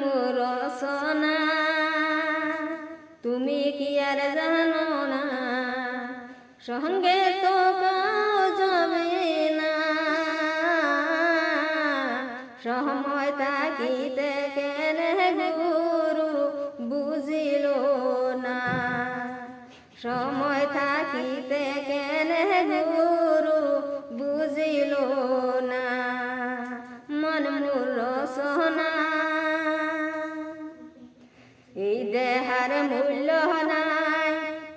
মোর সোনা তুমি কি আর জানো না সঙ্গে তো কাউ যাবে না সময় থাকিতে কেনে গুরু বুঝিল না সময় থাকিতে কেনে গুরু বুঝিল না মন মোর সোনা এই দেহার মূল্য নাই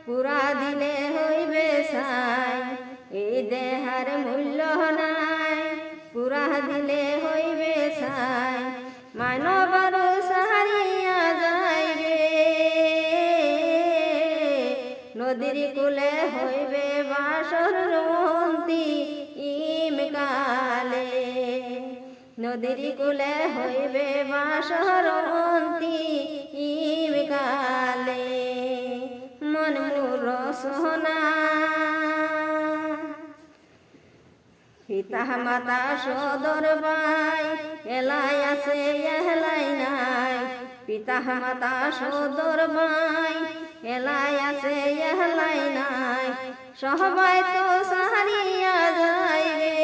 পুরা দিলে হইবে ছাই এই দেহার মূল্য নাই পুরা দিলে হইবে ছাই মানবর সাহারিয়া যাইবে নদীর কূলে হইবে বাসর রন্তি ইম কালে নদীর কূলে হইবে বাসর রন্তি ইম কালে মন মোর সোনা পিতা মাতা সদর ভাই এলাই আছে এলাই নাই পিতা মাতা সদর ভাই এলাই আছে এলাই নাই সবাই তো সাহারিয়া যাইবে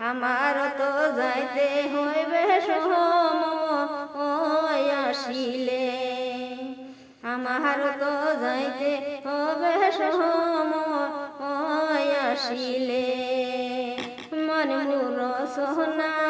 আমার তো যাইতে হইবে সময় আসিলে আমার তো যাইতে হবে সময় আসিলে মন মোর সোনা